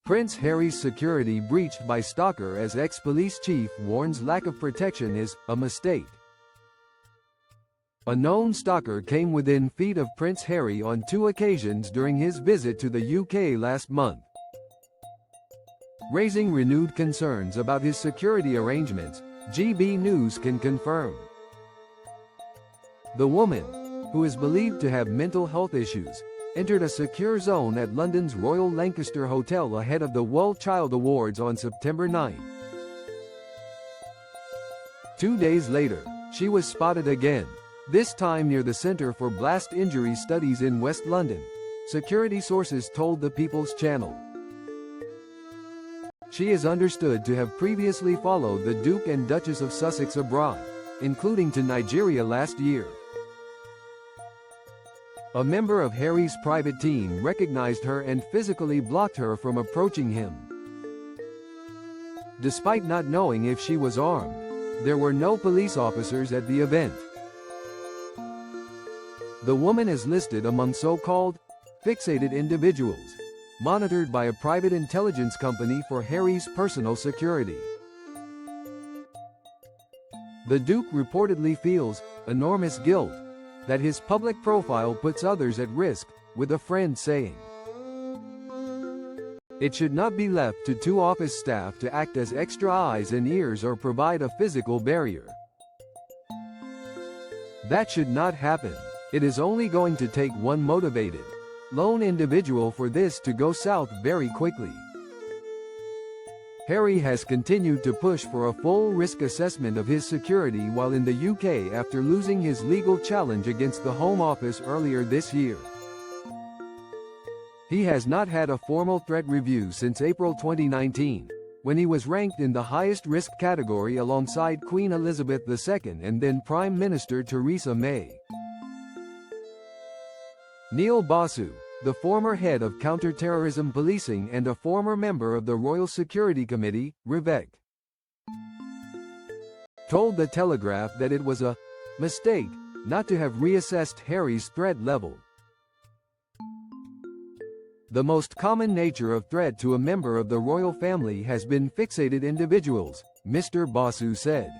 Prince Harry's security breached by stalker as ex-police chief warns lack of protection is a mistake. A known stalker came within feet of Prince Harry on 2 occasions during his visit to the UK last month, raising renewed concerns about his security arrangements, GB News can confirm. The woman, who is believed to have mental health issues, entered a secure zone at London's Royal Lancaster Hotel ahead of the World Child Awards on September 9. 2 days later, she was spotted again, this time near the Centre for Blast Injury Studies in West London, security sources told the People's Channel. She is understood to have previously followed the Duke and Duchess of Sussex abroad, including to Nigeria last year. A member of Harry's private team recognized her and physically blocked her from approaching him. Despite not knowing if she was armed, there were no police officers at the event. The woman is listed among so-called fixated individuals, monitored by a private intelligence company for Harry's personal security. The Duke reportedly feels enormous guilt that his public profile puts others at risk, with a friend saying, "It should not be left to 2 office staff to act as extra eyes and ears or provide a physical barrier. That should not happen. It is only going to take one motivated, lone individual for this to go south very quickly." Harry has continued to push for a full risk assessment of his security while in the UK after losing his legal challenge against the Home Office earlier this year. He has not had a formal threat review since April 2019, when he was ranked in the highest risk category alongside Queen Elizabeth II and then Prime Minister Theresa May. Neil Basu, the former head of counter-terrorism policing and a former member of the Royal Security Committee, REVEC, told The Telegraph that it was a mistake not to have reassessed Harry's threat level. "The most common nature of threat to a member of the royal family has been fixated individuals," Mr. Basu said.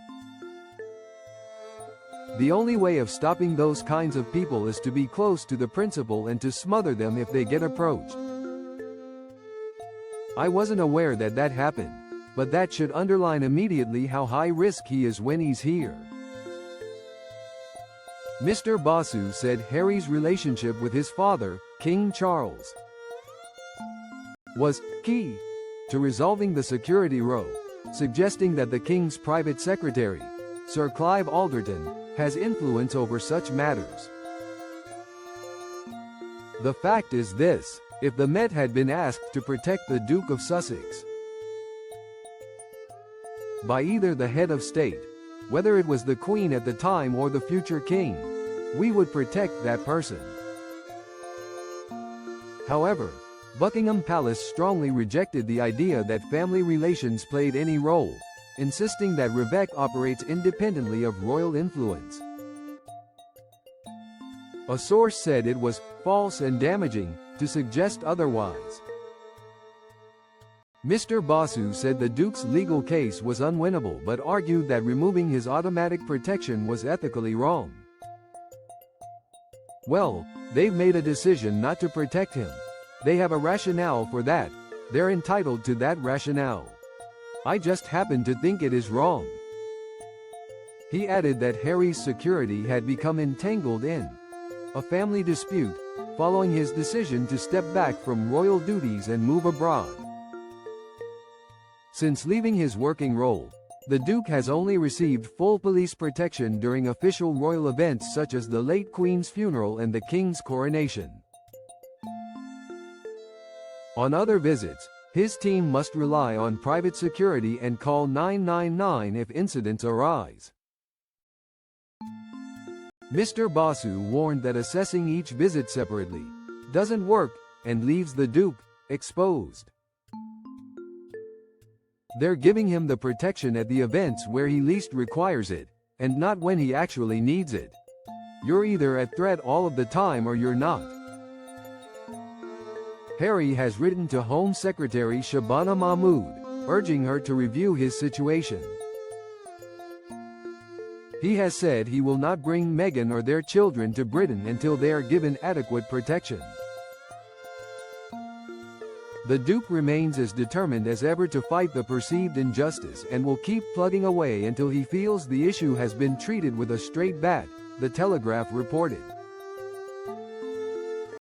"The only way of stopping those kinds of people is to be close to the principal and to smother them if they get approached. I wasn't aware that that happened, but that should underline immediately how high risk he is when he's here." Mr. Basu said Harry's relationship with his father, King Charles, was key to resolving the security row, suggesting that the King's private secretary, Sir Clive Alderton, has influence over such matters. "The fact is this: if the Met had been asked to protect the Duke of Sussex by either the head of state, whether it was the Queen at the time or the future King, we would protect that person." However, Buckingham Palace strongly rejected the idea that family relations played any role, insisting that REVEC operates independently of royal influence. A source said it was false and damaging to suggest otherwise. Mr. Basu said the Duke's legal case was unwinnable but argued that removing his automatic protection was ethically wrong. "Well, they've made a decision not to protect him. They have a rationale for that. They're entitled to that rationale. I just happen to think it is wrong." He added that Harry's security had become entangled in a family dispute, following his decision to step back from royal duties and move abroad. Since leaving his working role, the Duke has only received full police protection during official royal events such as the late Queen's funeral and the King's coronation. On other visits, his team must rely on private security and call 999 if incidents arise. Mr. Basu warned that assessing each visit separately doesn't work and leaves the Duke exposed. "They're giving him the protection at the events where he least requires it, and not when he actually needs it. You're either at threat all of the time or you're not." Harry has written to Home Secretary Shabana Mahmood, urging her to review his situation. He has said he will not bring Meghan or their children to Britain until they are given adequate protection. The Duke remains as determined as ever to fight the perceived injustice and will keep plugging away until he feels the issue has been treated with a straight bat, The Telegraph reported.